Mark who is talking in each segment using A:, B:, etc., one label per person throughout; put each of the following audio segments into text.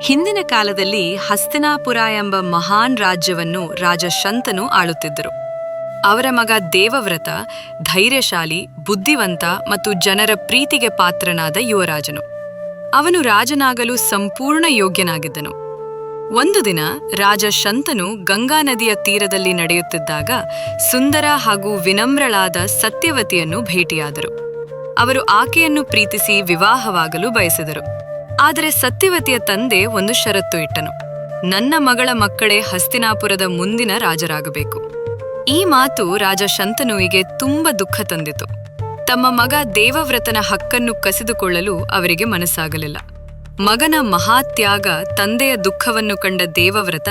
A: ಹಿಂದಿನ ಕಾಲದಲ್ಲಿ ಹಸ್ತಿನಾಪುರ ಎಂಬ ಮಹಾನ್ ರಾಜ್ಯವನ್ನು ರಾಜ ಶಂತನು ಆಳುತ್ತಿದ್ದರು. ಅವರ ಮಗ ದೇವವ್ರತ ಧೈರ್ಯಶಾಲಿ, ಬುದ್ಧಿವಂತ ಮತ್ತು ಜನರ ಪ್ರೀತಿಗೆ ಪಾತ್ರನಾದ ಯುವರಾಜನು. ಅವನು ರಾಜನಾಗಲು ಸಂಪೂರ್ಣ ಯೋಗ್ಯನಾಗಿದ್ದನು. ಒಂದು ದಿನ ರಾಜ ಶಂತನು ಗಂಗಾ ನದಿಯ ತೀರದಲ್ಲಿ ನಡೆಯುತ್ತಿದ್ದಾಗ ಸುಂದರ ಹಾಗೂ ವಿನಮ್ರಳಾದ ಸತ್ಯವತಿಯನ್ನು ಭೇಟಿಯಾದರು. ಅವರು ಆಕೆಯನ್ನು ಪ್ರೀತಿಸಿ ವಿವಾಹವಾಗಲು ಬಯಸಿದರು. ಆದರೆ ಸತ್ಯವತಿಯ ತಂದೆ ಒಂದು ಷರತ್ತು ಇಟ್ಟನು: ನನ್ನ ಮಗಳ ಮಕ್ಕಳೇ ಹಸ್ತಿನಾಪುರದ ಮುಂದಿನ ರಾಜರಾಗಬೇಕು. ಈ ಮಾತು ರಾಜ ಶಂತನುವಿಗೆ ತುಂಬ ದುಃಖ ತಂದಿತು. ತಮ್ಮ ಮಗ ದೇವವ್ರತನ ಹಕ್ಕನ್ನು ಕಸಿದುಕೊಳ್ಳಲು ಅವರಿಗೆ ಮನಸ್ಸಾಗಲಿಲ್ಲ. ಮಗನ ಮಹಾತ್ಯಾಗ, ತಂದೆಯ ದುಃಖವನ್ನು ಕಂಡ ದೇವವ್ರತ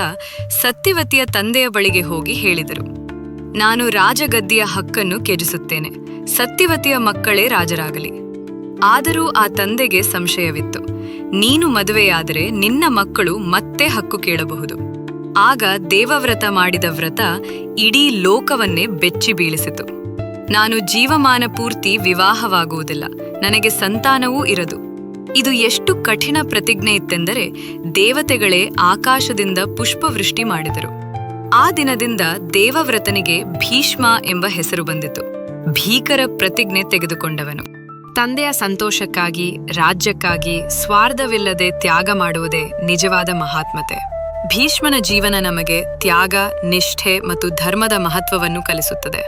A: ಸತ್ಯವತಿಯ ತಂದೆಯ ಬಳಿಗೆ ಹೋಗಿ ಹೇಳಿದರು: ನಾನು ರಾಜಗದ್ದಿಯ ಹಕ್ಕನ್ನು ತ್ಯಜಿಸುತ್ತೇನೆ. ಸತ್ಯವತಿಯ ಮಕ್ಕಳೇ ರಾಜರಾಗಲಿ. ಆದರೂ ಆ ತಂದೆಗೆ ಸಂಶಯವಿತ್ತು. ನೀನು ಮದುವೆಯಾದರೆ ನಿನ್ನ ಮಕ್ಕಳು ಮತ್ತೆ ಹಕ್ಕು ಕೇಳಬಹುದು. ಆಗ ದೇವವ್ರತ ಮಾಡಿದ ವ್ರತ ಇಡೀ ಲೋಕವನ್ನೇ ಬೆಚ್ಚಿ ಬೀಳಿಸಿತು. ನಾನು ಜೀವಮಾನ ಪೂರ್ತಿ ವಿವಾಹವಾಗುವುದಿಲ್ಲ, ನನಗೆ ಸಂತಾನವೂ ಇರದು. ಇದು ಎಷ್ಟು ಕಠಿಣ ಪ್ರತಿಜ್ಞೆ ಇತ್ತೆಂದರೆ ದೇವತೆಗಳೇ ಆಕಾಶದಿಂದ ಪುಷ್ಪವೃಷ್ಟಿ ಮಾಡಿದರು. ಆ ದಿನದಿಂದ ದೇವವ್ರತನಿಗೆ ಭೀಷ್ಮ ಎಂಬ ಹೆಸರು ಬಂದಿತು. ಭೀಕರ ಪ್ರತಿಜ್ಞೆ ತೆಗೆದುಕೊಂಡವನು. ತಂದೆಯ ಸಂತೋಷಕ್ಕಾಗಿ, ರಾಜ್ಯಕ್ಕಾಗಿ ಸ್ವಾರ್ಥವಿಲ್ಲದೆ ತ್ಯಾಗ ಮಾಡುವುದೇ ನಿಜವಾದ ಮಹಾತ್ಮತೆ. ಭೀಷ್ಮನ ಜೀವನ ನಮಗೆ ತ್ಯಾಗ, ನಿಷ್ಠೆ ಮತ್ತು ಧರ್ಮದ ಮಹತ್ವವನ್ನು ಕಲಿಸುತ್ತದೆ.